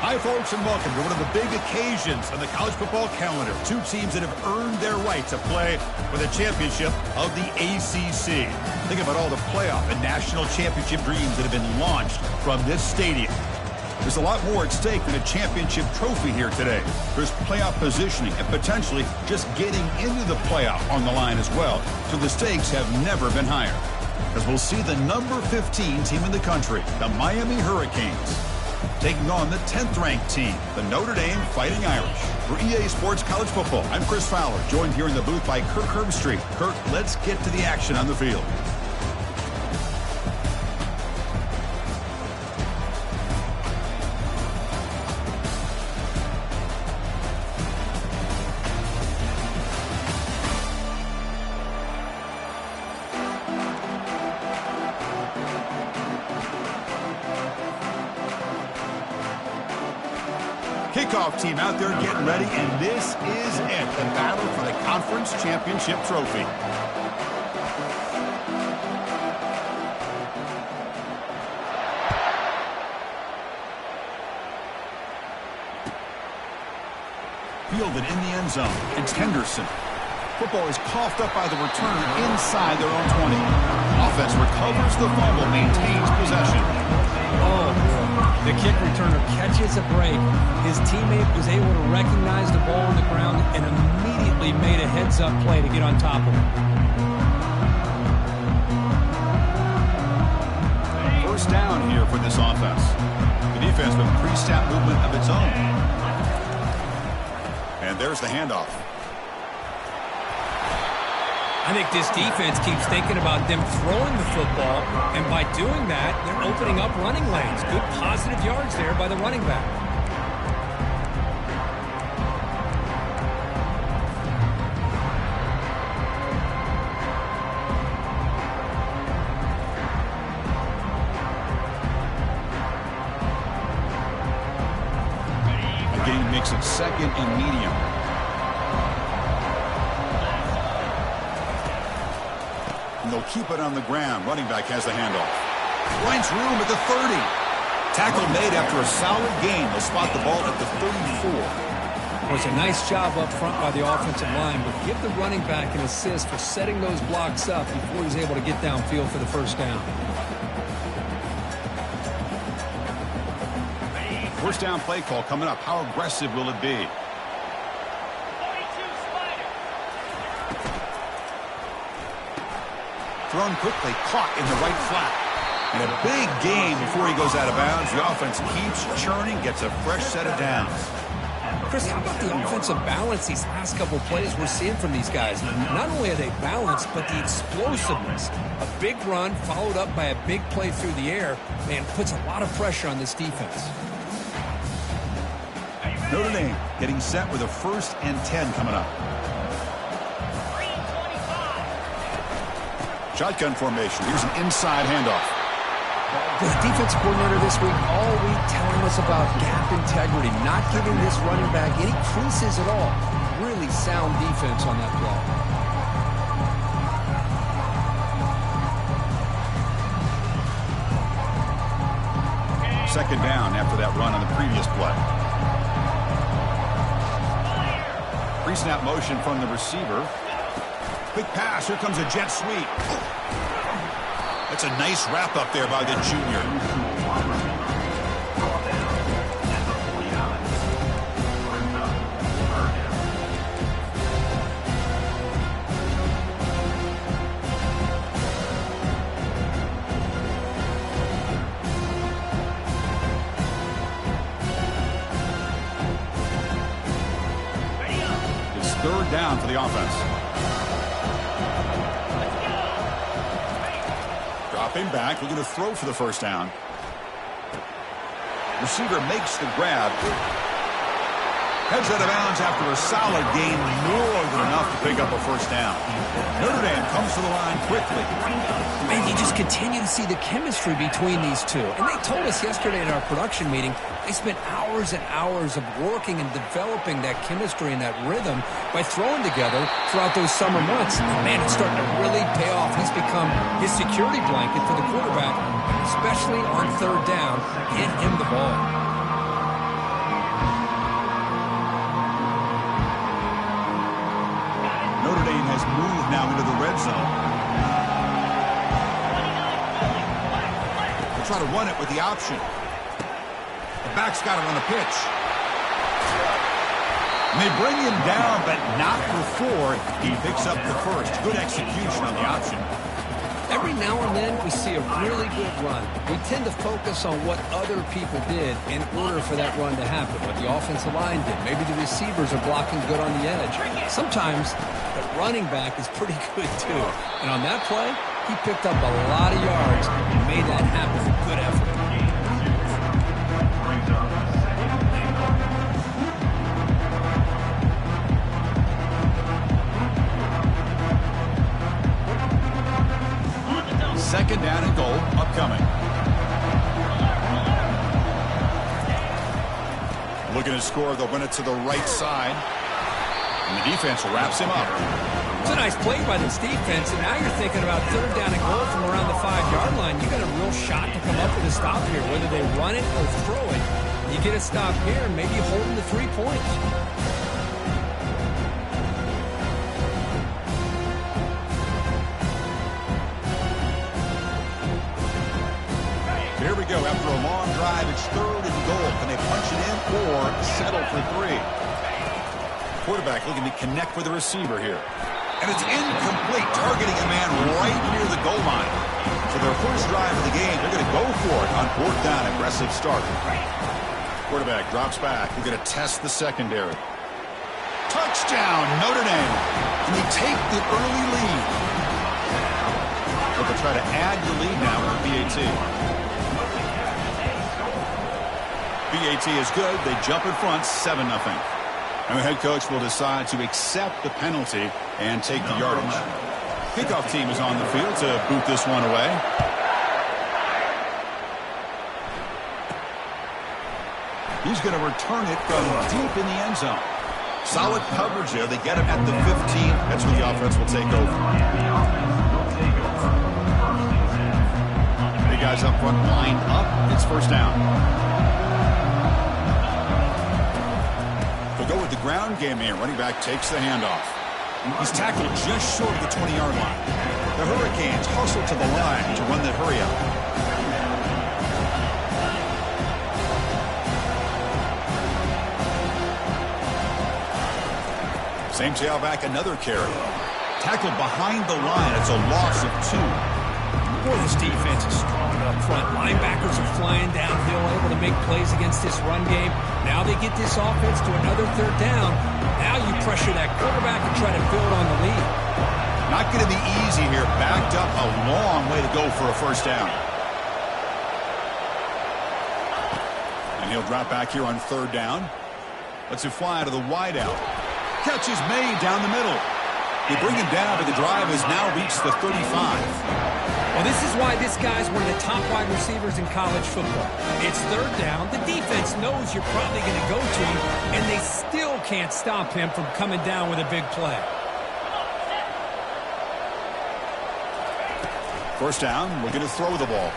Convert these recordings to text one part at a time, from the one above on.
Hi, folks, and welcome to one of the big occasions on the college football calendar. Two teams that have earned their right to play for the championship of the ACC. Think about all the playoff and national championship dreams that have been launched from this stadium. There's a lot more at stake than a championship trophy here today. There's playoff positioning and potentially just getting into the playoff on the line as well. So the stakes have never been higher. As we'll see the number 15 team in the country, the Miami Hurricanes, taking on the 10th-ranked team, the Notre Dame Fighting Irish. For EA Sports College Football, I'm Chris Fowler, joined here in the booth by Kirk Herbstreit. Kirk, let's get to the action on the field. Kickoff team out there getting ready, and this is it, the battle for the conference championship trophy. Fielded in the end zone. It's Henderson. Football is coughed up by the returner inside their own 20. Offense recovers the fumble, maintains possession. The kick returner catches a break. His teammate was able to recognize the ball on the ground and immediately made a heads-up play to get on top of it. First down here for this offense. The defense with pre-snap movement of its own. And there's the handoff. I think this defense keeps thinking about them throwing the football, and by doing that, they're opening up running lanes. Good positive yards there by the running back. The game makes it second and medium. And they'll keep it on the ground. Running back has the handoff. Finds room at the 30. Tackle made after a solid gain. They'll spot the ball at the 34. It was a nice job up front by the offensive line, but give the running back an assist for setting those blocks up before he was able to get downfield for the first down. First down play call coming up. How aggressive will it be? Thrown quickly, caught in the right flat. And a big gain before he goes out of bounds. The offense keeps churning, gets a fresh set of downs. Chris, how about the offensive balance these last couple plays we're seeing from these guys? Not only are they balanced, but the explosiveness. A big run followed up by a big play through the air, man, puts a lot of pressure on this defense. Notre Dame getting set with a 1st and 10 coming up. Shotgun formation. Here's an inside handoff. The defensive coordinator this week all week telling us about gap integrity, not giving this running back any creases at all. Really sound defense on that play. Second down after that run on the previous play. Pre-snap motion from the receiver. Quick pass. Here comes a jet sweep. That's a nice wrap up there by the junior. It's third down for the offense. Dropping back, looking to throw for the first down. Receiver makes the grab. Heads out of bounds after a solid gain, more than enough to pick up a first down. Notre Dame comes to the line quickly. Man, you just continue to see the chemistry between these two. And they told us yesterday at our production meeting, they spent hours and hours of working and developing that chemistry and that rhythm by throwing together throughout those summer months. And man, it's starting to really pay off. He's become his security blanket for the quarterback, especially on third down. Get him the ball. now into the red zone. They'll try to run it with the option. The back's got it on the pitch. And they bring him down, but not before he picks up the first. Good execution on the option. Every now and then we see a really good run. We tend to focus on what other people did in order for that run to happen, what the offensive line did. Maybe the receivers are blocking good on the edge. Sometimes the running back is pretty good too. And on that play, he picked up a lot of yards and made that happen with good effort. Second down and goal upcoming. Looking to score, they'll run it to the right side. And the defense wraps him up. It's a nice play by this defense, and now you're thinking about third down and goal from around the 5-yard line. You got a real shot to come up with a stop here, whether they run it or throw it. You get a stop here and maybe hold them to 3 points. Here we go. After a long drive, it's third and goal. Can they punch it in or settle for 3? Quarterback looking to connect with the receiver here. And it's incomplete, targeting a man right near the goal line. So their first drive of the game, they're going to go for it on 4th down. Aggressive start. Quarterback drops back. They're going to test the secondary. Touchdown, Notre Dame. Can they take the early lead? But they'll try to add the lead now with the BAT. BAT is good. They jump in front, 7-0. And the head coach will decide to accept the penalty and take the yardage. Kickoff team is on the field to boot this one away. He's going to return it from deep in the end zone. Solid coverage there. They get him at the 15. That's where the offense will take over. Big guys up front lined up. It's first down. Go with the ground game here. Running back takes the handoff. He's tackled just short of the 20-yard line. The Hurricanes hustle to the line to run that hurry up. Same tailback, another carry. Tackled behind the line. It's a loss of 2. Boy, this defense is strong up front. Linebackers are flying downhill, able to make plays against this run game. Now they get this offense to another third down. Now you pressure that quarterback and try to build on the lead. Not going to be easy here. Backed up, a long way to go for a first down. And he'll drop back here on 3rd down. Lets it fly to the wideout. Catch is made down the middle. They bring him down, but the drive has now reached the 35. Well, this is why this guy's one of the top wide receivers in college football. It's 3rd down. The defense knows you're probably going to go to him, and they still can't stop him from coming down with a big play. First down, looking to throw the ball.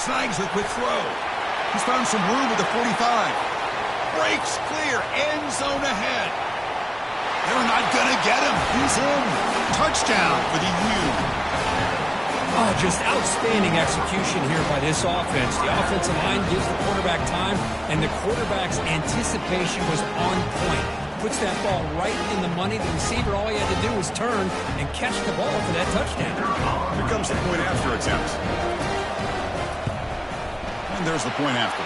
Snags the quick throw. He's found some room at the 45. Breaks clear, end zone ahead. They're not going to get him. He's in. Touchdown for the U. Oh, just outstanding execution here by this offense. The offensive line gives the quarterback time, and the quarterback's anticipation was on point. Puts that ball right in the money. The receiver, all he had to do was turn and catch the ball for that touchdown. Here comes the point after attempt. And there's the point after.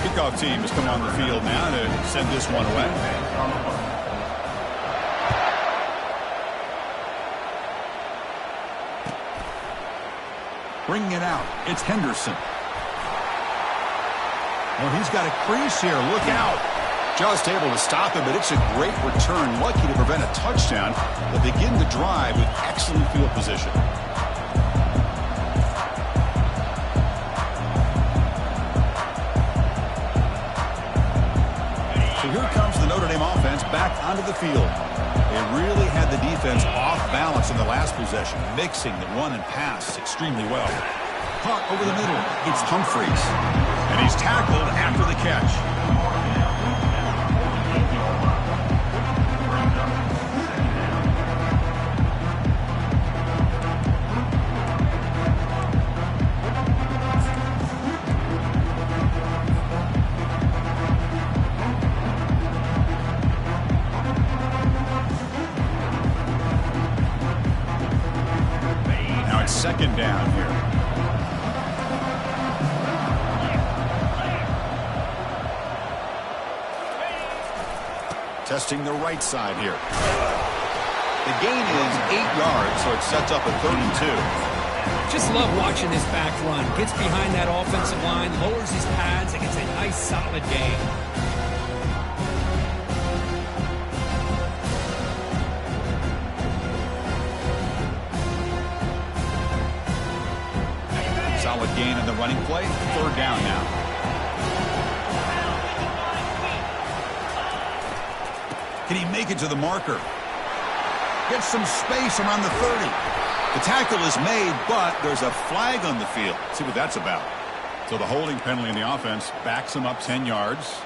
Kickoff team has come on the field now to send this one away. Bringing it out, it's Henderson. Well, he's got a crease here. Look out. Just able to stop him, but it's a great return. Lucky to prevent a touchdown. They'll begin the drive with excellent field position. So here comes the Notre Dame offense back onto the field. They really had the defense off balance in the last possession, mixing the run and pass extremely well. Caught over the middle. It's Humphreys. And he's tackled after the catch. second down here. Testing the right side here. The gain is 8 yards, so it sets up a 32. Just love watching this back run. Gets behind that offensive line, lowers his pads, and gets a nice solid gain. Solid gain in the running play. Third down now. Can he make it to the marker? Gets some space around the 30. The tackle is made, but there's a flag on the field. Let's see what that's about. So the holding penalty in the offense backs him up 10 yards.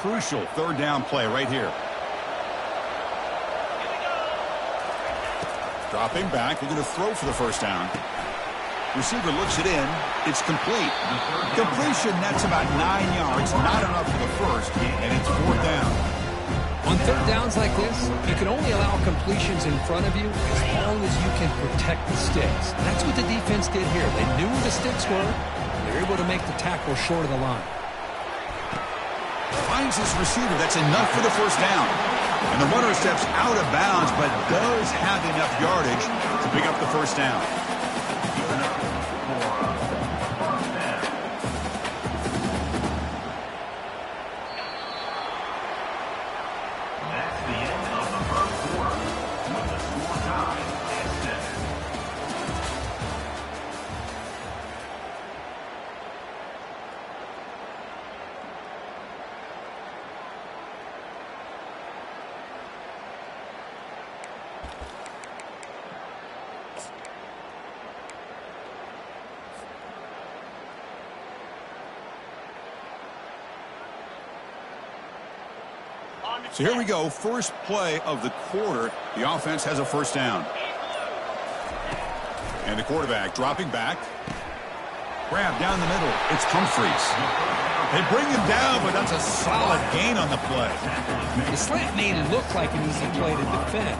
Crucial third down play right here. Dropping back, they're going to throw for the first down. Receiver looks it in. It's complete. Completion, that's about 9 yards. Not enough for the first, and it's fourth down. On third downs like this, you can only allow completions in front of you as long as you can protect the sticks. And that's what the defense did here. They knew where the sticks were. They were able to make the tackle short of the line. Finds his receiver. That's enough for the first down. And the runner steps out of bounds, but does have enough yardage to pick up the first down. That's the end of the first quarter with the score tied at 7. So here we go. First play of the quarter. The offense has a first down. And the quarterback dropping back. Grab down the middle. It's Humphreys. They bring him down, but that's a solid gain on the play. The slant made it look like an easy play to defend,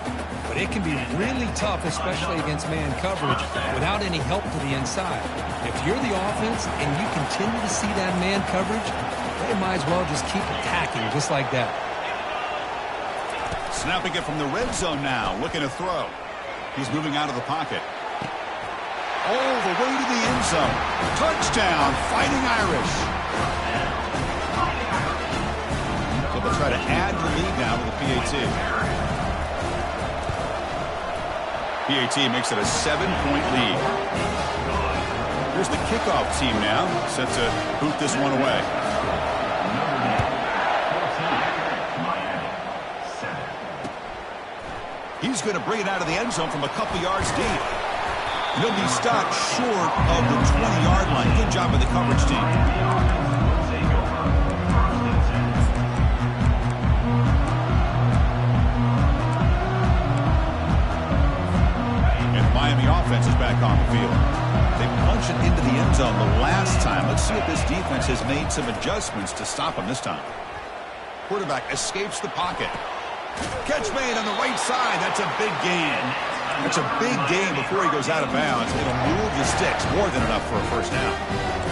but it can be really tough, especially against man coverage, without any help to the inside. If you're the offense and you continue to see that man coverage, they might as well just keep attacking just like that. Snapping it from the red zone now, looking to throw. He's moving out of the pocket. All the way to the end zone. Touchdown, Fighting Irish. So they'll try to add the lead now with the PAT. PAT makes it a 7-point lead. Here's the kickoff team now, set to boot this one away. He's going to bring it out of the end zone from a couple yards deep. He'll be stopped short of the 20-yard line. Good job by the coverage team. And the Miami offense is back on the field. They punched it into the end zone the last time. Let's see if this defense has made some adjustments to stop him this time. Quarterback escapes the pocket. Catch made on the right side. That's a big gain. That's a big gain before he goes out of bounds. It'll move the sticks. More than enough for a first down.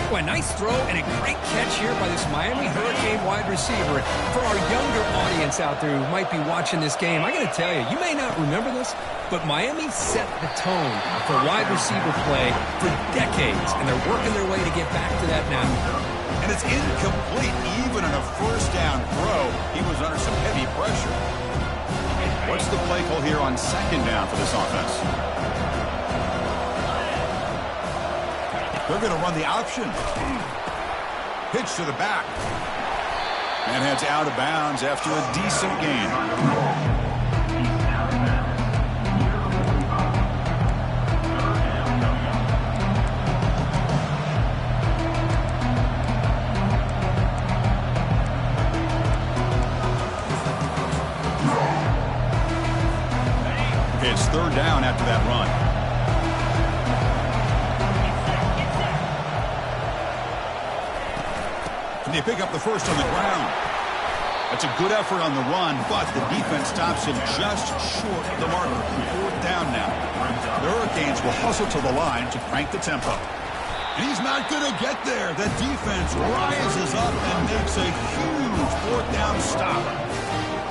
Boy, nice throw and a great catch here by this Miami Hurricane wide receiver. For our younger audience out there who might be watching this game, I got to tell you, you may not remember this, but Miami set the tone for wide receiver play for decades, and they're working their way to get back to that now. And it's incomplete. Even on a first down throw, he was under some heavy pressure. What's the play call here on second down for this offense? They're going to run the option. Pitch to the back. And heads out of bounds after a decent gain. It's third down after that run. they pick up the first on the ground. That's a good effort on the run, but the defense stops him just short of the marker. 4th down now. The Hurricanes will hustle to the line to crank the tempo. And he's not going to get there. The defense rises up and makes a huge 4th down stop.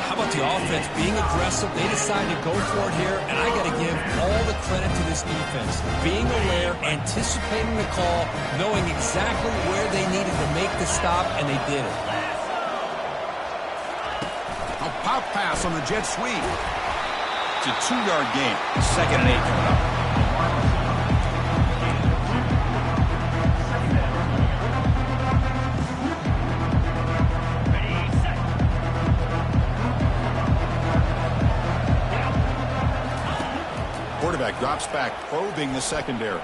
How about the offense being aggressive? They decided to go for it here, and I got to give all the credit to this defense. Being aware, anticipating the call, knowing exactly where they needed to make the stop, and they did it. A pop pass on the jet sweep. It's a 2-yard gain. 2nd and 8 coming up. Quarterback drops back, probing the secondary.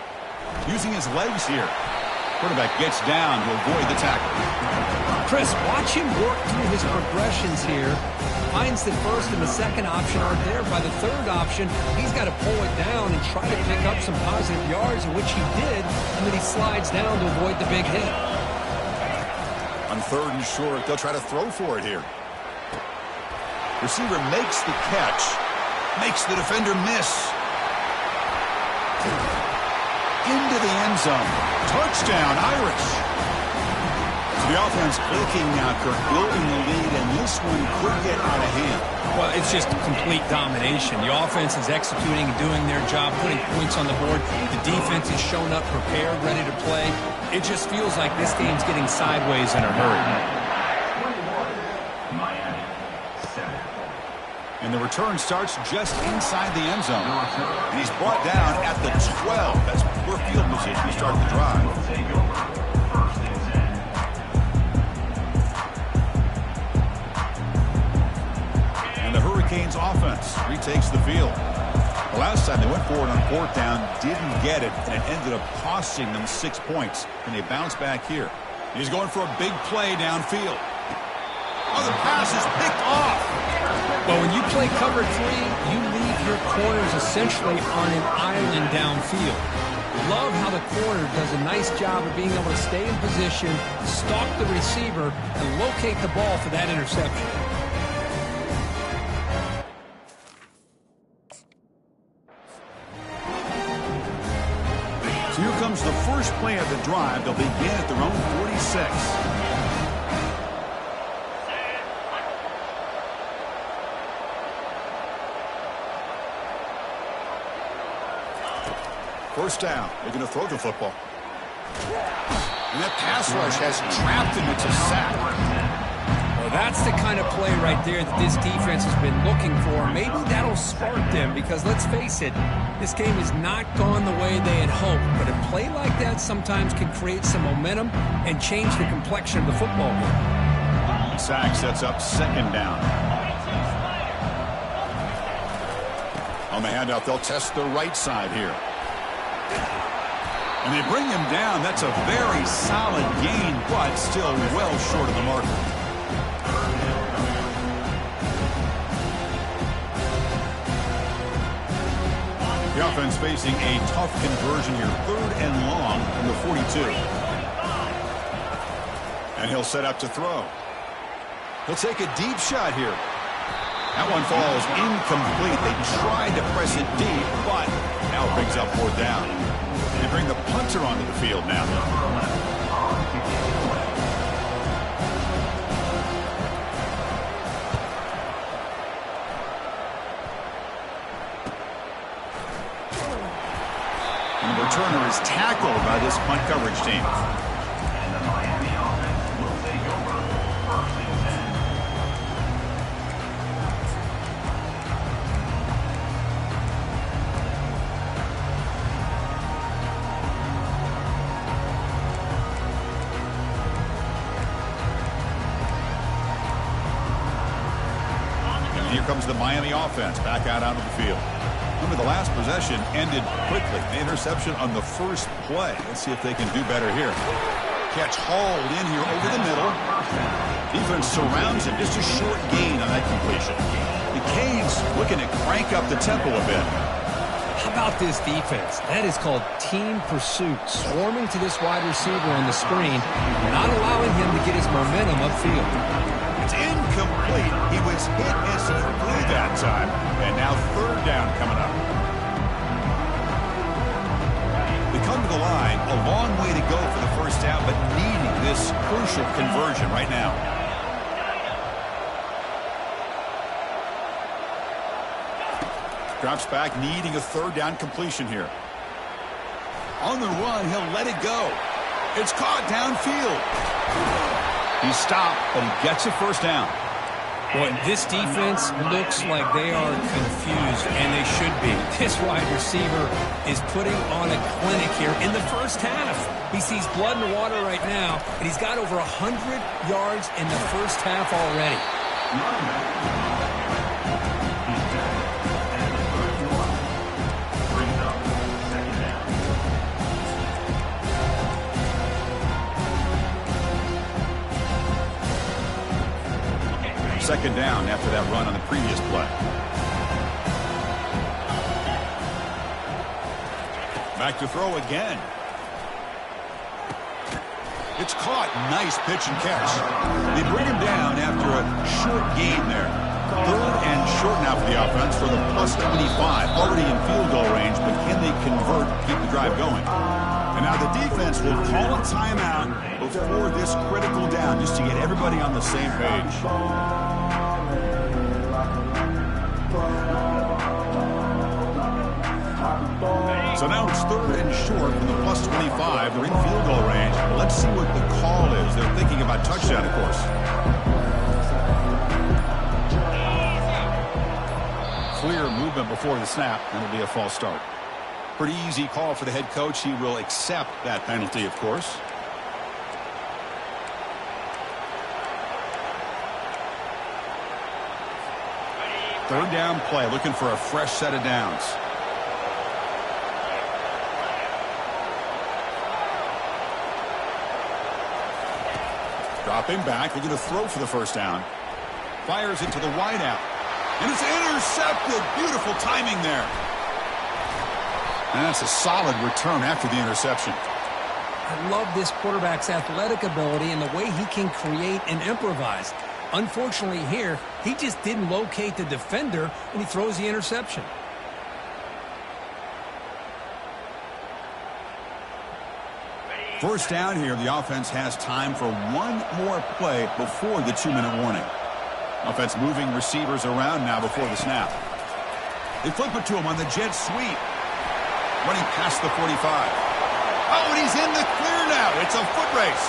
Using his legs here. Quarterback gets down to avoid the tackle. Chris, watch him work through his progressions here. Finds the first and the second option aren't there. By the third option, he's got to pull it down and try to pick up some positive yards, which he did, and then he slides down to avoid the big hit. On 3rd and short, they'll try to throw for it here. Receiver makes the catch. Makes the defender miss. Into the end zone. Touchdown, Irish. So the offense clicking now, Kirk, building the lead, and this one could get out of hand. Well, it's just complete domination. The offense is executing and doing their job, putting points on the board. The defense is showing up, prepared, ready to play. It just feels like this game's getting sideways in a hurry. And the return starts just inside the end zone. And he's brought down at the 12. That's poor field position to start the drive. And the Hurricanes offense retakes the field. The last time they went forward on 4th down, didn't get it, and it ended up costing them 6 points. And they bounce back here. He's going for a big play downfield. Oh, the pass is picked off. But when you play cover 3, you leave your corners essentially on an island downfield. Love how the corner does a nice job of being able to stay in position, stalk the receiver, and locate the ball for that interception. So here comes the first play of the drive. They'll begin at their own 46. First down. They're going to throw the football. And that pass rush has trapped him. It's a sack. Well, that's the kind of play right there that this defense has been looking for. Maybe that'll spark them because, let's face it, this game has not gone the way they had hoped. But a play like that sometimes can create some momentum and change the complexion of the football game. Sack sets up 2nd down. On the handout, they'll test the right side here. And they bring him down. That's a very solid gain, but still well short of the marker. The offense facing a tough conversion here. 3rd and long from the 42. And he'll set up to throw. He'll take a deep shot here. That one falls incomplete. They tried to press it deep, but now it brings up 4th down. They bring the punter onto the field now. And the returner is tackled by this punt coverage team. And the Miami offense will take over 1st and 10. Here comes the Miami offense back out onto the field. Remember, the last possession ended quickly. The interception on the first play. Let's see if they can do better here. Catch hauled in here over the middle. Defense surrounds him. Just a short gain on that completion. The Canes looking to crank up the tempo a bit. How about this defense? That is called team pursuit. Swarming to this wide receiver on the screen, not allowing him to get his momentum upfield. It's incomplete. He was hit as he threw that time. And now third down coming up. They come to the line, a long way to go for the first down, but needing this crucial conversion right now. Drops back, needing a third down completion here. On the run, he'll let it go. It's caught downfield. He's stopped, but he gets a first down. Boy, this defense looks like they are confused, and they should be. This wide receiver is putting on a clinic here in the first half. He sees blood in the water right now, and he's got over 100 yards in the first half already. Second down after that run on the previous play. Back to throw again. It's caught. Nice pitch and catch. They bring him down after a short gain there. Third and short now for the offense for the +25. Already in field goal range, but can they convert, keep the drive going? And now the defense will call a timeout before this critical down just to get everybody on the same page. So now it's third and short from the +25. They're in field goal range. Well, let's see what the call is. They're thinking about touchdown, of course. Clear movement before the snap, and it'll be a false start. Pretty easy call for the head coach. He will accept that penalty, of course. Third down play, looking for a fresh set of downs. Dropping back, looking to throw for the first down. Fires it to the wideout. And it's intercepted. Beautiful timing there. And that's a solid return after the interception. I love this quarterback's athletic ability and the way he can create and improvise. Unfortunately here, he just didn't locate the defender and he throws the interception. First down here, the offense has time for one more play before the 2-minute warning. Offense moving receivers around now before the snap. They flip it to him on the jet sweep. Running past the 45. Oh, and he's in the clear now. It's a foot race.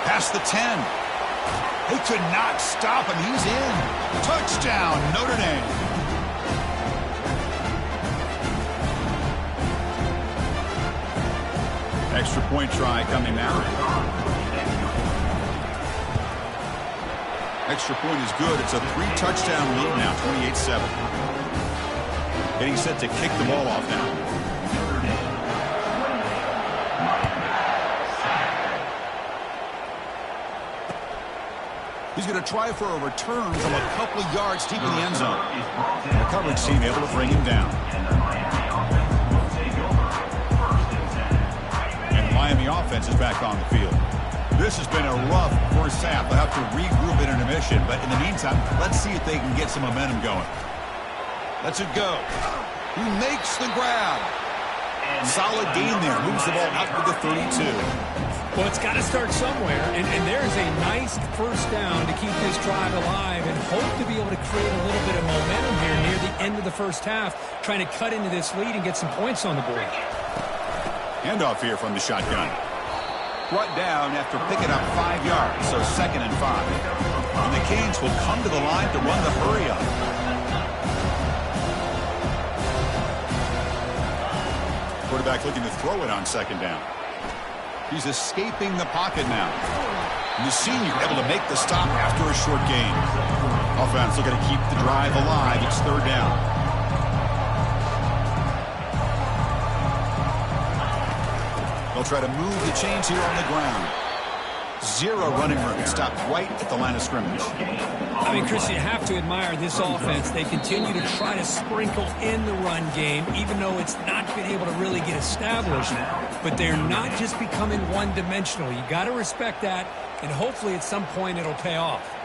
Past the 10. They could not stop him. He's in. Touchdown, Notre Dame. Extra point try coming now. Extra point is good. It's a 3-touchdown lead now, 28-7. Getting set to kick the ball off now. He's going to try for a return from a couple of yards deep in the end zone. The coverage team able to bring him down. And the Miami offense is back on the field. This has been a rough first half. They'll have to regroup at intermission, but in the meantime, let's see if they can get some momentum going. Lets it go. He makes the grab. Solid gain there. Moves the ball out to the 32. Well, it's got to start somewhere, and there's a nice first down to keep this drive alive and hope to be able to create a little bit of momentum here near the end of the first half, trying to cut into this lead and get some points on the board. Handoff here from the shotgun. Brought down after picking up 5 yards, so 2nd and 5. And the Canes will come to the line to run the hurry up. Quarterback looking to throw it on 2nd down. He's escaping the pocket now. And the senior able to make the stop after a short gain. Offense looking to keep the drive alive. It's 3rd down. They'll try to move the chains here on the ground. Zero running room. Stopped right at the line of scrimmage. I mean, Chris, you have to admire this offense. They continue to try to sprinkle in the run game, even though it's not been able to really get established. But they're not just becoming one-dimensional. You got to respect that, and hopefully at some point it'll pay off.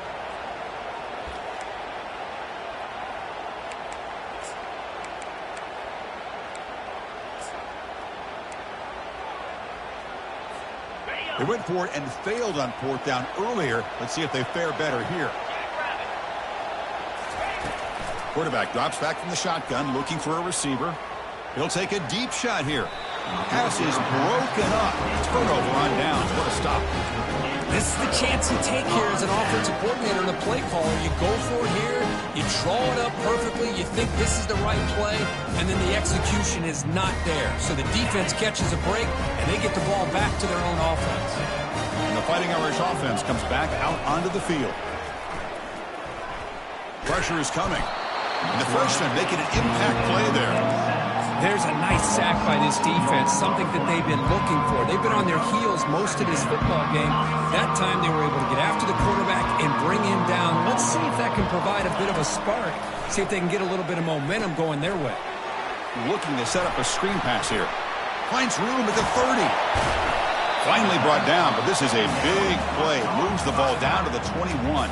They went for it and failed on fourth down earlier. Let's see if they fare better here. Quarterback drops back from the shotgun, looking for a receiver. He'll take a deep shot here. Pass is broken up. Turnover on downs. What a stop. This is the chance you take here as an offensive coordinator and a play caller. You go for it here, you draw it up perfectly, you think this is the right play, and then the execution is not there. So the defense catches a break, and they get the ball back to their own offense. And the Fighting Irish offense comes back out onto the field. Pressure is coming. And the freshman making an impact play there. There's a nice sack by this defense, something that they've been looking for. They've been on their heels most of this football game. That time they were able to get after the quarterback and bring him down. Let's see if that can provide a bit of a spark. See if they can get a little bit of momentum going their way. Looking to set up a screen pass here. Finds room at the 30. Finally brought down, but this is a big play. Moves the ball down to the 21.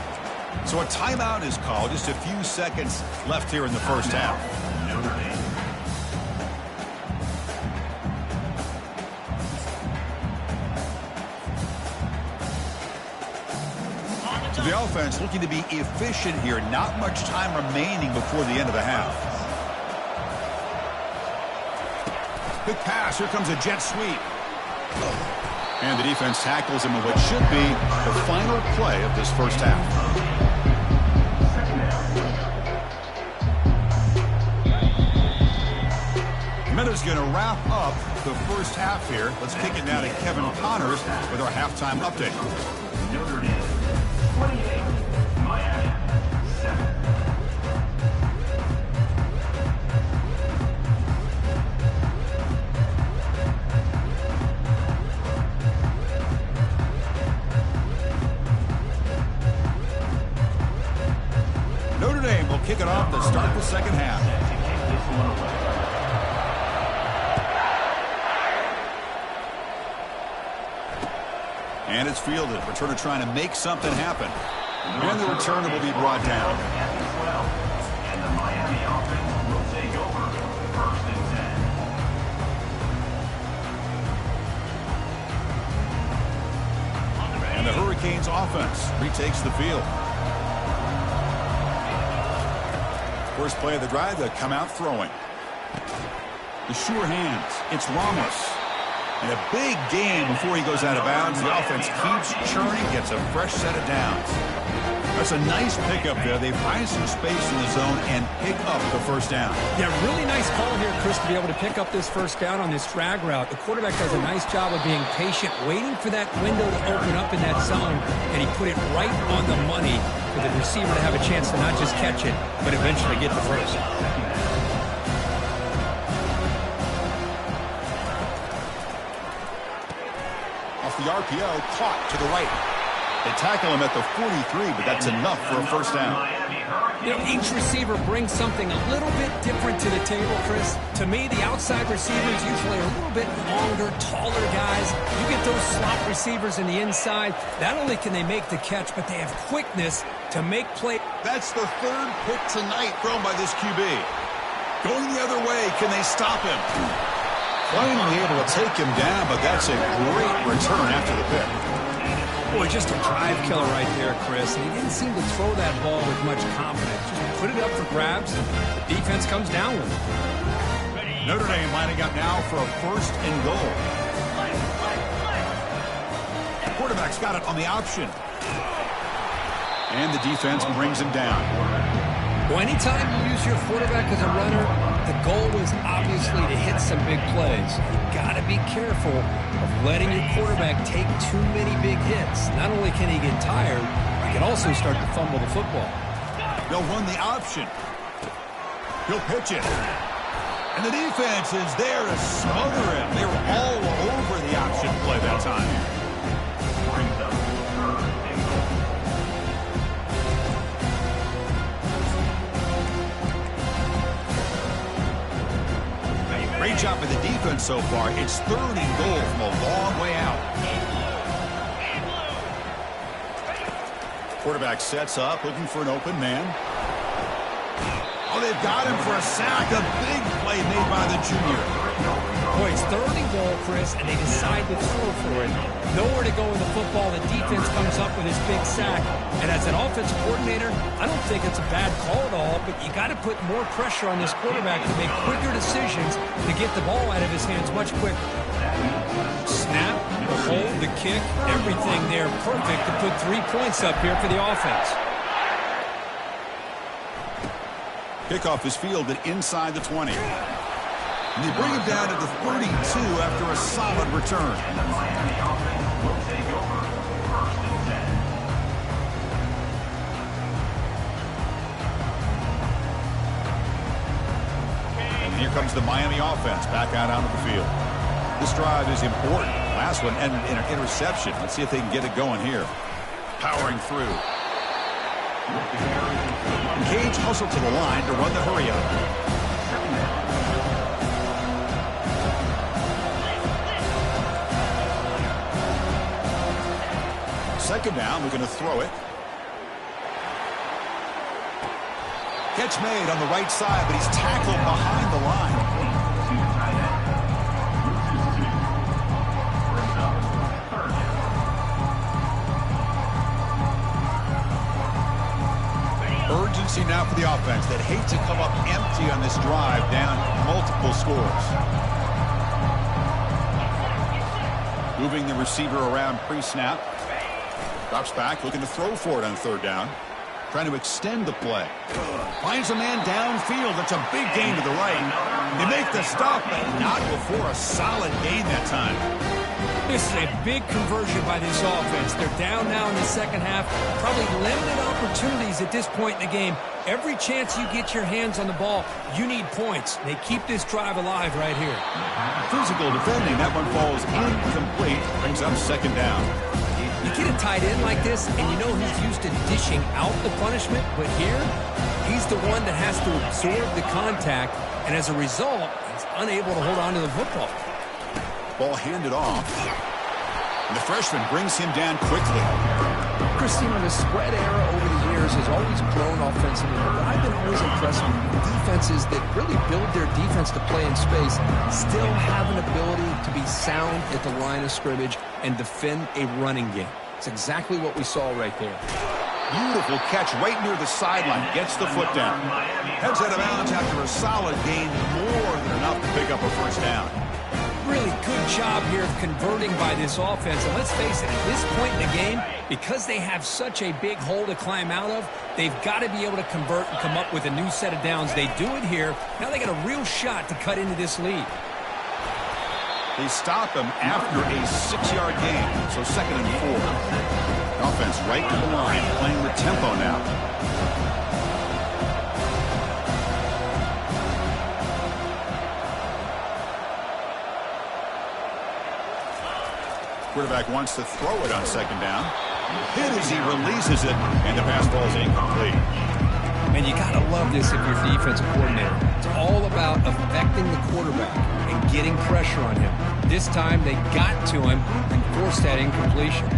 So a timeout is called. Just a few seconds left here in the first half. So the offense looking to be efficient here. Not much time remaining before the end of the half. Good pass. Here comes a jet sweep. And the defense tackles him in what should be the final play of this first half. Miller's going to wrap up the first half here. Let's kick it now to Kevin Connors with our halftime update. Notre Dame 28, Miami 7. Notre Dame will kick it off to start the second half. And it's fielded. Returner trying to make something happen. And the returner will be brought down. And the Miami offense will take over. 1st and 10. And the Hurricanes offense retakes the field. First play of the drive, they'll come out throwing. The sure hands. It's Ramos. And a big game before he goes out of bounds. The offense keeps churning, gets a fresh set of downs. That's a nice pickup there. They find some space in the zone and pick up the first down. Yeah, really nice call here, Chris, to be able to pick up this first down on this drag route. The quarterback does a nice job of being patient, waiting for that window to open up in that zone, and he put it right on the money for the receiver to have a chance to not just catch it, but eventually get the first. Off the RPO, caught to the right. They tackle him at the 43, but that's enough for a first down. You know, each receiver brings something a little bit different to the table, Chris. To me, the outside receivers usually are a little bit longer, taller guys. You get those slot receivers in the inside. Not only can they make the catch, but they have quickness to make play. That's the third pick tonight thrown by this QB. Going the other way, can they stop him? Finally able to take him down, but that's a great return after the pick. Boy, just a drive killer right there, Chris. And he didn't seem to throw that ball with much confidence. Just put it up for grabs, and the defense comes down with it. Notre Dame lining up now for a first and goal. Quarterback's got it on the option. And the defense brings him down. Well, anytime you use your quarterback as a runner, the goal is obviously to hit some big plays. You got to be careful of letting your quarterback take too many big hits. Not only can he get tired, he can also start to fumble the football. They'll run the option. He'll pitch it. And the defense is there to smother him. They were all over the option play that time. so far. It's 3rd and goal from a long way out. Quarterback sets up, looking for an open man. Oh, they've got him for a sack. A big play made by the junior. Boy, it's 3rd and goal, Chris, and they decide to throw for it. Nowhere to go in the football. The defense comes up with his big sack. And as an offensive coordinator, I don't think it's a bad call at all, but you got to put more pressure on this quarterback to make quicker decisions to get the ball out of his hands much quicker. Snap, the hold, the kick, everything there perfect to put 3 points up here for the offense. Kickoff is fielded inside the 20. And they bring him down to the 32 after a solid return. And the Miami offense will take over 1st and 10. And here comes the Miami offense back out onto the field. This drive is important. Last one ended in an interception. Let's see if they can get it going here. Powering through. Cage hustled to the line to run the hurry up. Second down, we're going to throw it. Catch made on the right side, but he's tackled behind the line. Urgency now for the offense that hate to come up empty on this drive, down multiple scores. Moving the receiver around pre-snap. Drops back, looking to throw for it on 3rd down. Trying to extend the play. Finds a man downfield. That's a big gain to the right. They make the stop, but not before a solid gain that time. This is a big conversion by this offense. They're down now in the second half. Probably limited opportunities at this point in the game. Every chance you get your hands on the ball, you need points. They keep this drive alive right here. Physical defending. That one falls incomplete. Brings up 2nd down. You get a tight end like this, and you know he's used to dishing out the punishment, but here, he's the one that has to absorb the contact, and as a result, he's unable to hold on to the football. Ball handed off. And the freshman brings him down quickly. Christine, the spread era over the years has always grown offensively, but I've been always impressed with defenses that really build their defense to play in space, still have an ability to be sound at the line of scrimmage and defend a running game. It's exactly what we saw right there. Beautiful catch right near the sideline. Gets the foot down. Heads out of bounds after a solid gain, more than enough to pick up a 1st down. Really good job here of converting by this offense. And let's face it, at this point in the game, because they have such a big hole to climb out of, they've got to be able to convert and come up with a new set of downs. They do it here. Now they got a real shot to cut into this lead. They stop him after a 6-yard gain, so 2nd and 4. Offense right to the line, playing with tempo now. Quarterback wants to throw it on 2nd down. Hit as he releases it, and the pass ball is incomplete. And you got to love this if you're defensive coordinator. It's all about affecting the quarterback and getting pressure on him. This time they got to him and forced that incompletion.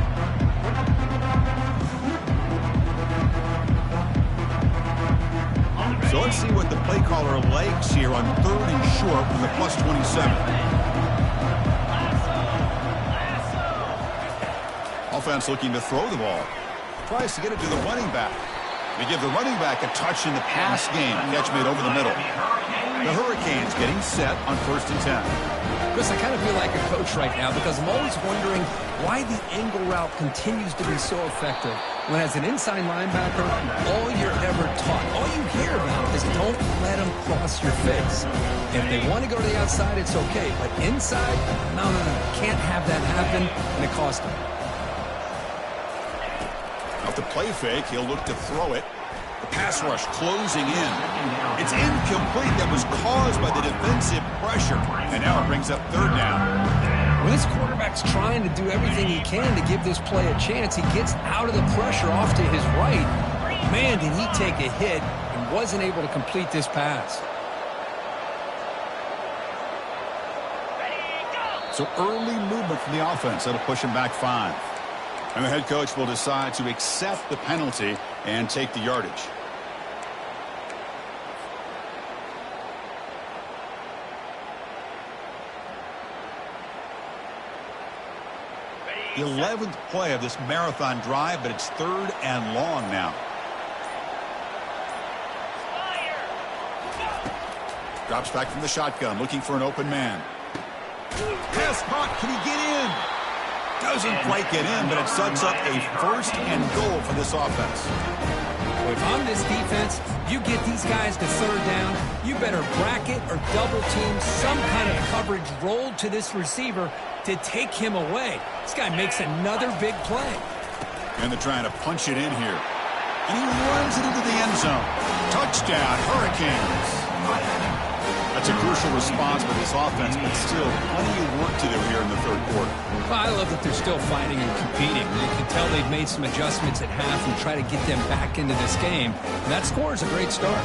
So let's see what the play caller likes here on 3rd and short from the +27. Offense looking to throw the ball. Tries to get it to the running back. They give the running back a touch in the pass game. Catch made over the middle. The Hurricanes getting set on 1st and 10. Chris, I kind of feel like a coach right now because I'm always wondering why the angle route continues to be so effective. When as an inside linebacker, all you're ever taught, all you hear about is don't let them cross your face. If they want to go to the outside, it's okay. But inside, no. Can't have that happen, and it cost them. Off the play fake, he'll look to throw it. The pass rush closing in. It's incomplete. That was caused by the defensive pressure. And now it brings up 3rd down. Well, this quarterback's trying to do everything he can to give this play a chance. He gets out of the pressure off to his right. Man, did he take a hit and wasn't able to complete this pass. So early movement from the offense. That'll push him back 5. And the head coach will decide to accept the penalty and take the yardage. The 11th play of this marathon drive, but it's 3rd and long now. Drops back from the shotgun, looking for an open man. Pass caught. Can he get in? Doesn't quite get in, but it sets up a 1st and goal for this offense. If I'm this defense, you get these guys to 3rd down, you better bracket or double team some kind of coverage rolled to this receiver to take him away. This guy makes another big play. And they're trying to punch it in here. And he runs it into the end zone. Touchdown, Hurricanes. That's a crucial response by this offense, but still plenty of work to do here in the 3rd quarter. Well, I love that they're still fighting and competing. You can tell they've made some adjustments at half and try to get them back into this game. And that score is a great start.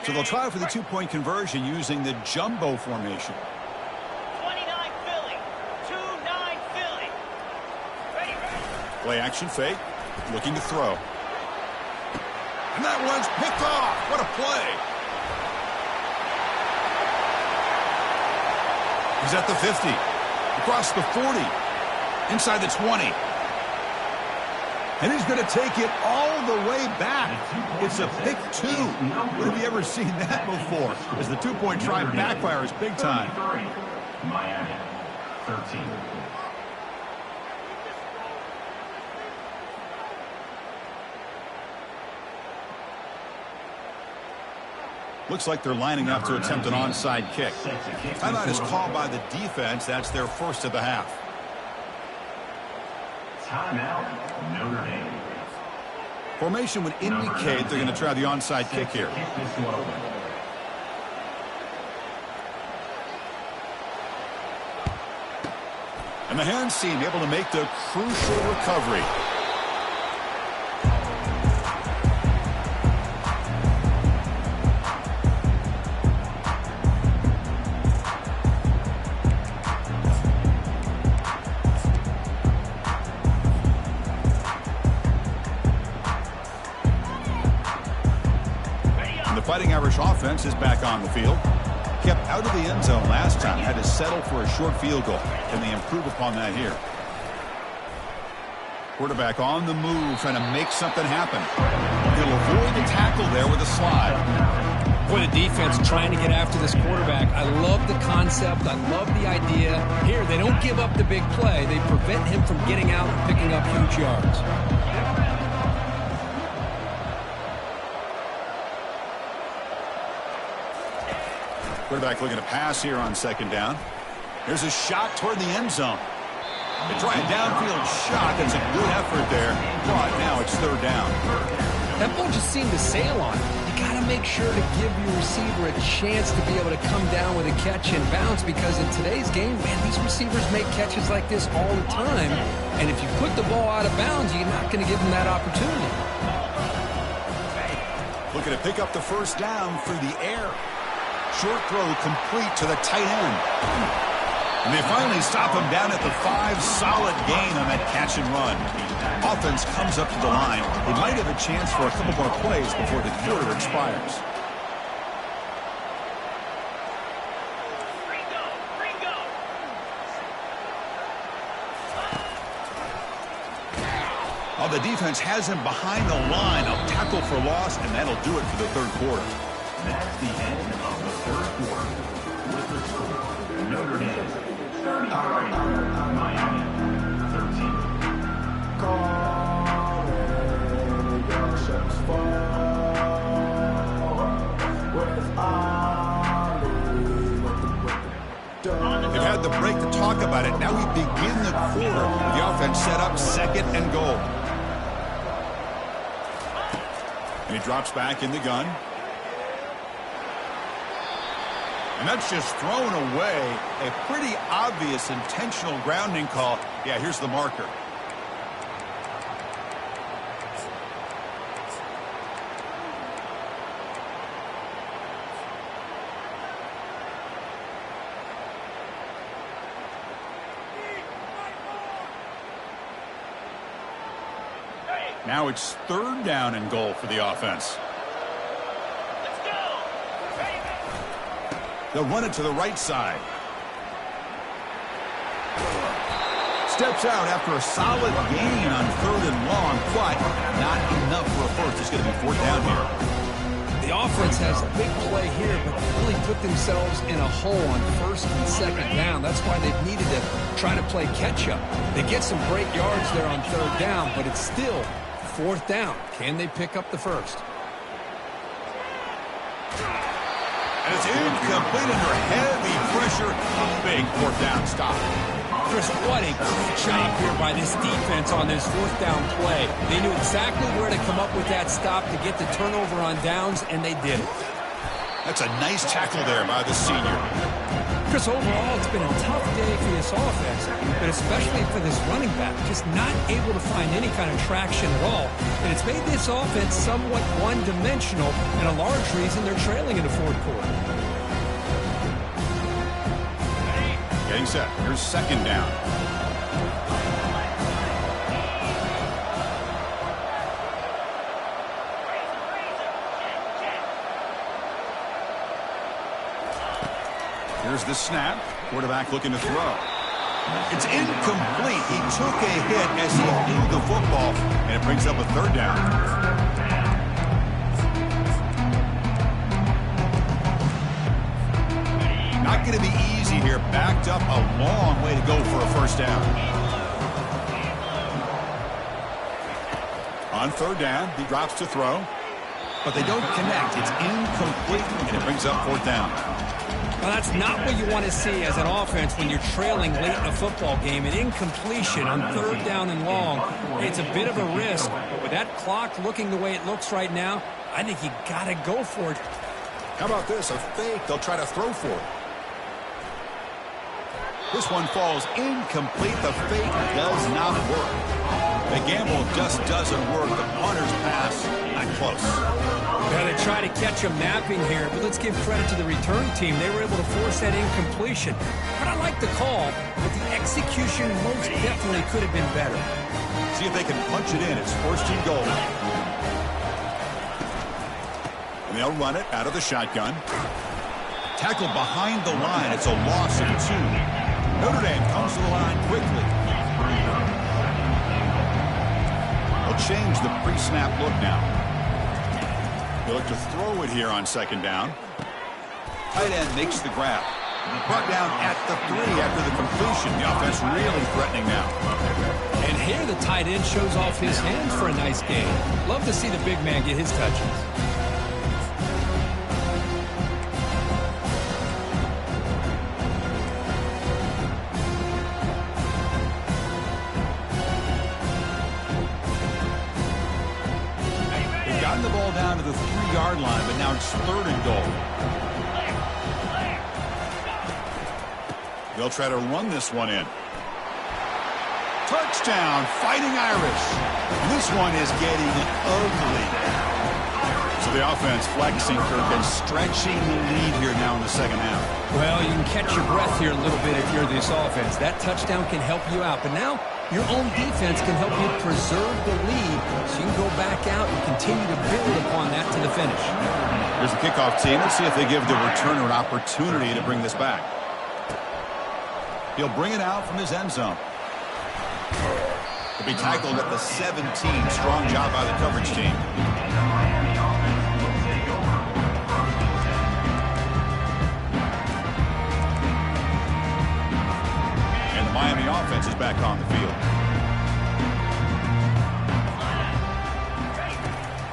So they'll try for the 2-point conversion using the jumbo formation. 29 Philly. 2-9 Philly. Ready. Play action fake. Looking to throw. And that one's picked off. What a play. He's at the 50. Across the 40. Inside the 20. And he's going to take it all the way back. It's a pick 2. When have you ever seen that before? As the 2-point try backfires big time. Miami, 13. Looks like they're lining up to attempt an onside kick. Timeout is called by the defense. That's their 1st of the half. Timeout, Notre Dame. Formation would indicate they're going to try the onside kick here. And the hands team able to make the crucial recovery. Fighting Irish offense is back on the field. Kept out of the end zone last time. Had to settle for a short field goal. Can they improve upon that here? Quarterback on the move, trying to make something happen. He'll avoid the tackle there with a slide. Boy, the defense trying to get after this quarterback. I love the concept. I love the idea. Here, they don't give up the big play. They prevent him from getting out and picking up huge yards. Quarterback looking to pass here on 2nd down. There's a shot toward the end zone. They try a downfield shot. That's a good effort there. But now it's 3rd down. That ball just seemed to sail on it. You got to make sure to give your receiver a chance to be able to come down with a catch and bounce, because in today's game, man, these receivers make catches like this all the time. And if you put the ball out of bounds, you're not going to give them that opportunity. Looking to pick up the 1st down through the air. Short throw complete to the tight end. And they finally stop him down at the 5. Solid gain on that catch and run. Offense comes up to the line. They might have a chance for a couple more plays before the quarter expires. Oh, the defense has him behind the line. A tackle for loss, and that'll do it for the 3rd quarter. That's the end of the 3rd quarter. With the score, Notre Dame 33, Miami 13. They've had the break to talk about it. Now we begin the quarter. The offense set up 2nd and goal. And he drops back in the gun. And that's just thrown away. A pretty obvious intentional grounding call. Yeah, here's the marker. Now it's 3rd down and goal for the offense. Let's go. Ready, They'll run it to the right side. Steps out after a solid gain on 3rd and long, but not enough for a first. It's going to be 4th down here. The offense has a big play here, but they really put themselves in a hole on 1st and 2nd down. That's why they've needed to try to play catch-up. They get some great yards there on 3rd down, but it's still 4th down. Can they pick up the first? And it's incomplete under heavy pressure. A big 4th down stop. Chris, what a great job here by this defense on this 4th down play. They knew exactly where to come up with that stop to get the turnover on downs, and they did it. That's a nice tackle there by the senior. Chris, overall, it's been a tough day for this offense, but especially for this running back, just not able to find any kind of traction at all. And it's made this offense somewhat one-dimensional, and a large reason they're trailing in the 4th quarter. Getting set. Here's 2nd down. Here's the snap. Quarterback looking to throw. It's incomplete. He took a hit as he threw the football, and it brings up a 3rd down. Not going to be easy here. Backed up a long way to go for a 1st down. On 3rd down, he drops to throw, but they don't connect. It's incomplete, and it brings up 4th down. Well, that's not what you want to see as an offense when you're trailing late in a football game. An incompletion on 3rd down and long, it's a bit of a risk. But with that clock looking the way it looks right now, I think you got to go for it. How about this? A fake. They'll try to throw for it. This one falls incomplete. The fake does not work. The gamble just doesn't work. The punter's pass, not close. Well, they try to catch him napping here, but let's give credit to the return team. They were able to force that incompletion. But I like the call, but the execution most definitely could have been better. See if they can punch it in. It's 1st and goal. And they'll run it out of the shotgun. Tackled behind the line. It's a loss of 2. Notre Dame comes to the line quickly. They'll change the pre-snap look now. They'll look to throw it here on 2nd down. Tight end makes the grab. Brought down at the 3 after the completion. The offense really threatening now. And here the tight end shows off his hands for a nice gain. Love to see the big man get his touches. The ball down to the 3-yard line, but now it's 3rd and goal. They'll try to run this one in. Touchdown, Fighting Irish. This one is getting ugly. So the offense flexing, Kirk, and stretching the lead here now in the 2nd half. Well, you can catch your breath here a little bit if you're this offense. That touchdown can help you out, but now your own defense can help you preserve the lead so you can go back out and continue to build upon that to the finish. Here's the kickoff team. Let's see if they give the returner an opportunity to bring this back. He'll bring it out from his end zone. He'll be tackled at the 17. Strong job by the coverage team. And the Miami offense is back on the field.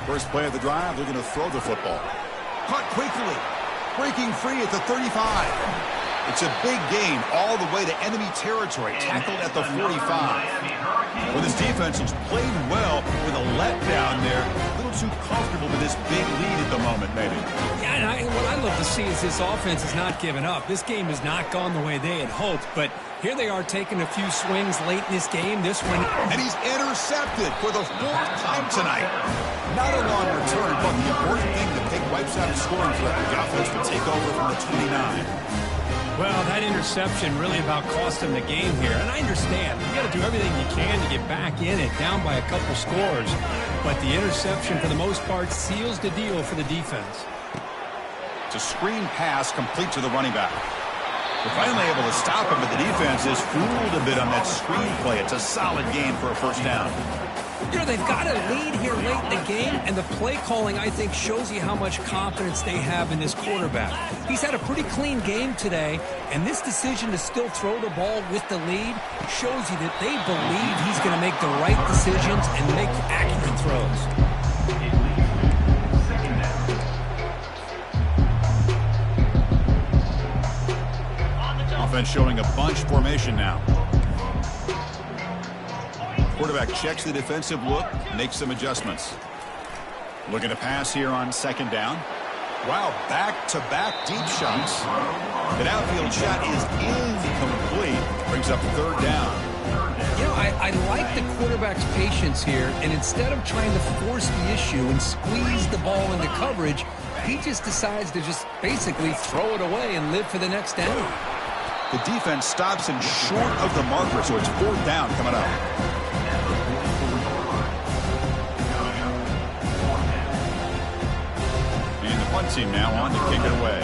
First play of the drive, they're going to throw the football. Caught quickly. Breaking free at the 35. It's a big gain all the way to enemy territory, tackled at the 45. Well, this defense has played well with a letdown there. A little too comfortable with this big lead at the moment, maybe. Yeah, and what I love to see is this offense is not giving up. This game has not gone the way they had hoped, but here they are taking a few swings late in this game. This one, and he's intercepted for the 4th time tonight. Not a long return, but the important thing, the pig wipes out a scoring threat. The offense will take over from the 29. well, that interception really about cost him the game here. And I understand. You got to do everything you can to get back in it, down by a couple scores. But the interception, for the most part, seals the deal for the defense. It's a screen pass complete to the running back. We're finally able to stop him, but the defense is fooled a bit on that screen play. It's a solid game for a first down. You know, they've got a lead here late in the game, and the play calling, I think, shows you how much confidence they have in this quarterback. He's had a pretty clean game today, and this decision to still throw the ball with the lead shows you that they believe he's going to make the right decisions and make accurate throws. Offense showing a bunch formation now. Quarterback checks the defensive look, makes some adjustments. Looking to pass here on second down. Wow, back-to-back deep shots. That outfield shot is incomplete. Brings up third down. You know, I like the quarterback's patience here, and instead of trying to force the issue and squeeze the ball into coverage, he just decides to just basically throw it away and live for the next down. The defense stops him short of the marker, so it's fourth down coming up. And the punt team now on to kick it away.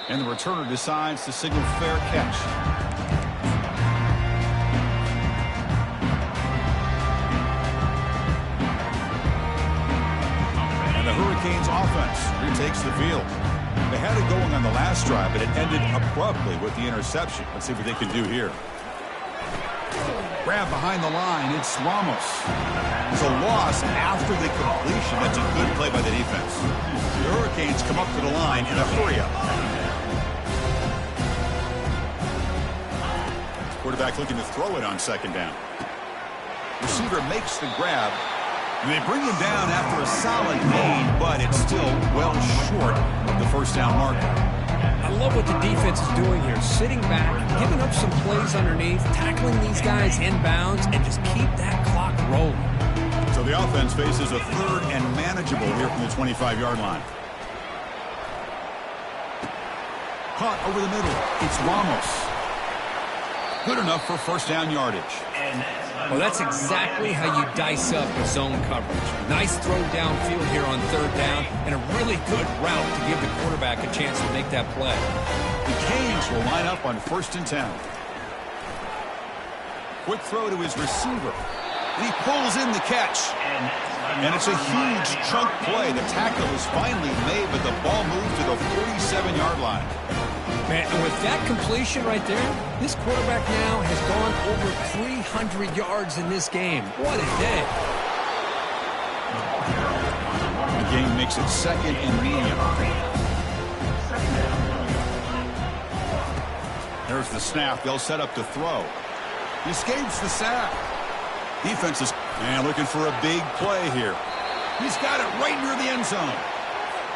And the returner decides to signal fair catch. Hurricanes offense retakes the field. They had it going on the last drive, but it ended abruptly with the interception. Let's see what they can do here. Grab behind the line. It's Ramos. It's a loss after the completion. That's a good play by the defense. The Hurricanes come up to the line in a hurry-up. Quarterback looking to throw it on second down. Receiver makes the grab. And they bring him down after a solid gain, but it's still well short of the first down marker. I love what the defense is doing here. Sitting back, giving up some plays underneath, tackling these guys inbounds, and just keep that clock rolling. So the offense faces a third and manageable here from the 25-yard line. Caught over the middle. It's Ramos. Good enough for first down yardage. Well, that's exactly how you dice up a zone coverage. Nice throw downfield here on third down, and a really good route to give the quarterback a chance to make that play. The Canes will line up on 1st and 10. Quick throw to his receiver. And he pulls in the catch. And it's a huge chunk play. The tackle is finally made, but the ball moved to the 47-yard line. Man, and with that completion right there, this quarterback now has gone over 300 yards in this game. What a day. The game makes it second and medium. There's the snap. They'll set up to throw. He escapes the sack. Defense is looking for a big play here. He's got it right near the end zone.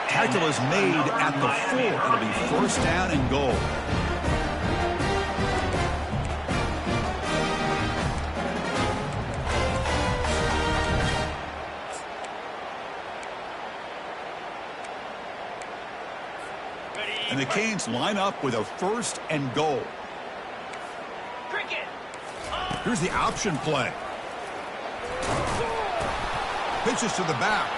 Tackle is made at the 4. It'll be first down and goal. And the Canes line up with a 1st and goal. Here's the option play. Pitches to the back.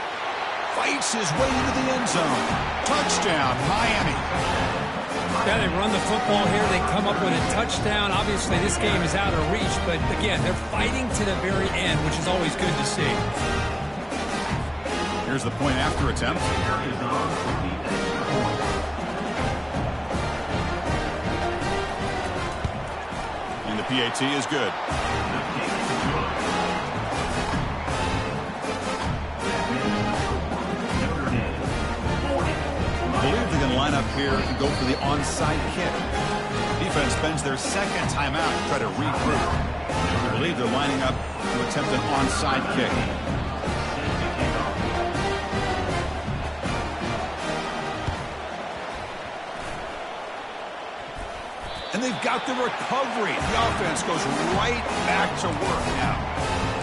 Fights his way into the end zone. Touchdown, Miami. Yeah, they run the football here. They come up with a touchdown. Obviously, this game is out of reach, but again, they're fighting to the very end, which is always good to see. Here's the point after attempt. And the PAT is good. here and go for the onside kick. Defense spends their second timeout to try to regroup. I believe they're lining up to attempt an onside kick. And they've got the recovery. The offense goes right back to work now.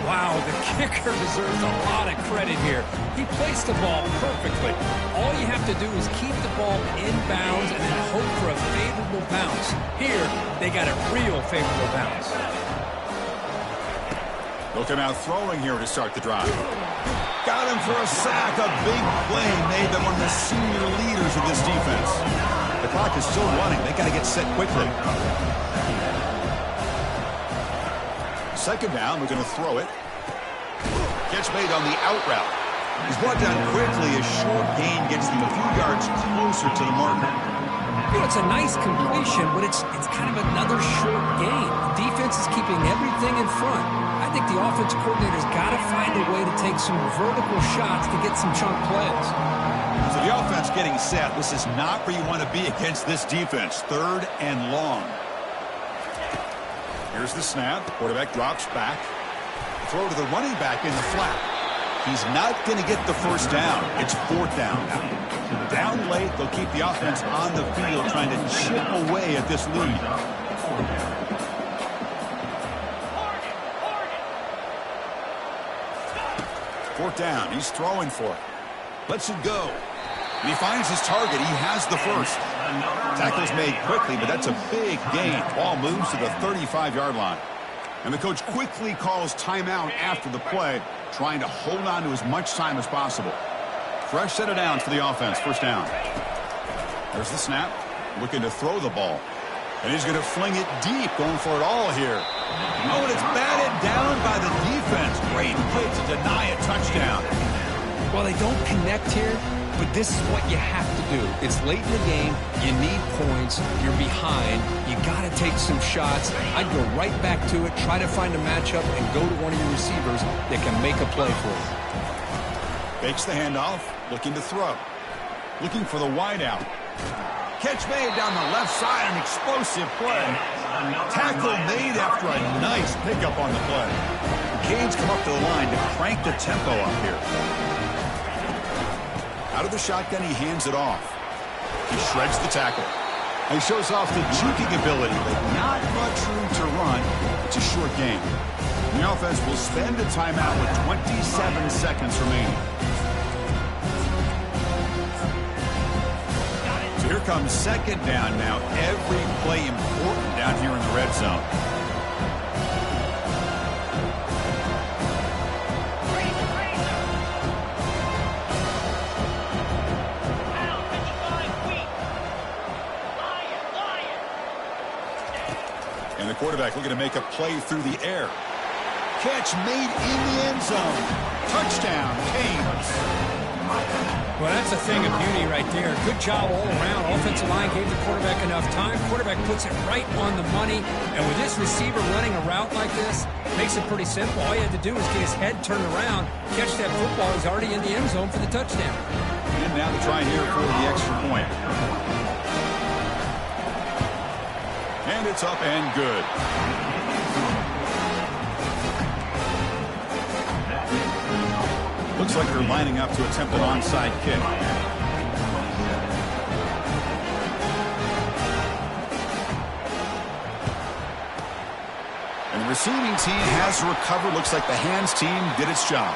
Wow, the kicker deserves a lot of credit here. He placed the ball perfectly. All you have to do is keep the ball in bounds and then hope for a favorable bounce. Here, they got a real favorable bounce. They'll come out throwing here to start the drive. Got him for a sack. A big play made them one of the senior leaders of this defense. The clock is still running. They got to get set quickly. Second down, we're going to throw it. Catch made on the out route. He's brought down quickly. A short gain gets them a few yards closer to the marker. You know, it's a nice completion, but it's kind of another short gain. The defense is keeping everything in front. I think the offensive coordinator's got to find a way to take some vertical shots to get some chunk plays. So the offense getting set. This is not where you want to be against this defense. Third and long. Here's the snap. Quarterback drops back. Throw to the running back in the flat. He's not going to get the first down. It's fourth down. Down late, they'll keep the offense on the field trying to chip away at this lead. Fourth down. He's throwing for it. Lets it go. And he finds his target. He has the first. Tackle's made quickly, but that's a big gain. Ball moves to the 35-yard line. And the coach quickly calls timeout after the play, trying to hold on to as much time as possible. Fresh set of downs for the offense. First down. There's the snap. Looking to throw the ball. And he's going to fling it deep, going for it all here. Oh, and it's batted down by the defense. Great play to deny a touchdown. Well, they don't connect here, but this is what you have to do. It's late in the game. You need points. You're behind. You got to take some shots. I'd go right back to it, try to find a matchup, and go to one of your receivers that can make a play for you. Fakes the handoff, looking to throw. Looking for the wideout. Catch made down the left side, an explosive play. Tackle made after a nice pickup on the play. Canes come up to the line to crank the tempo up here. Out of the shotgun, he hands it off. He shreds the tackle. And he shows off the juking ability, but not much room to run. It's a short game. The offense will spend a timeout with 27 seconds remaining. So here comes second down now. Every play important down here in the red zone. And the quarterback looking to make a play through the air. Catch made in the end zone. Touchdown, Canes. Well, that's a thing of beauty right there. Good job all around. Offensive line gave the quarterback enough time. Quarterback puts it right on the money. And with this receiver running a route like this, makes it pretty simple. All you had to do was get his head turned around, catch that football. He's already in the end zone for the touchdown. And now to try here for the extra point. And it's up and good. Looks like they're lining up to attempt an onside kick. And the receiving team has recovered. Looks like the hands team did its job.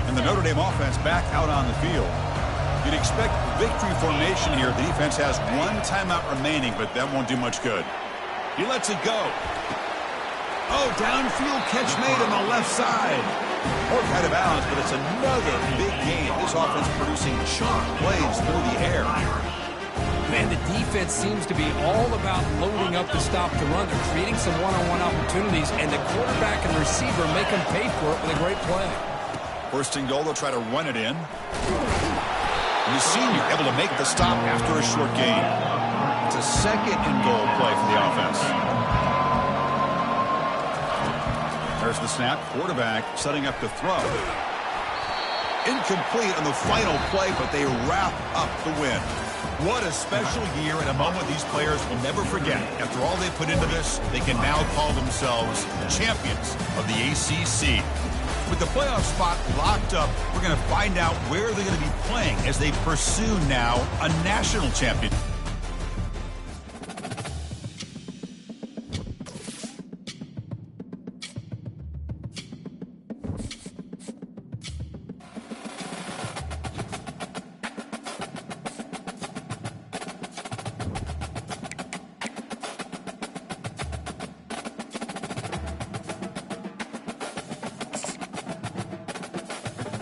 And the Notre Dame offense back out on the field. You'd expect victory formation here. The defense has one timeout remaining, but that won't do much good. He lets it go. Oh, downfield catch made on the left side. Or out of bounds, but it's another big game. This offense producing chunk plays through the air. Man, the defense seems to be all about loading up to stop the run. They're creating some one-on-one opportunities, and the quarterback and receiver make them pay for it with a great play. First and goal, they'll try to run it in. And the senior able to make the stop after a short gain. It's a second and goal play for the offense. There's the snap. Quarterback setting up to throw. Incomplete on the final play, but they wrap up the win. What a special year and a moment these players will never forget. After all they put into this, they can now call themselves champions of the ACC. With the playoff spot locked up, we're going to find out where they're going to be playing as they pursue now a national championship.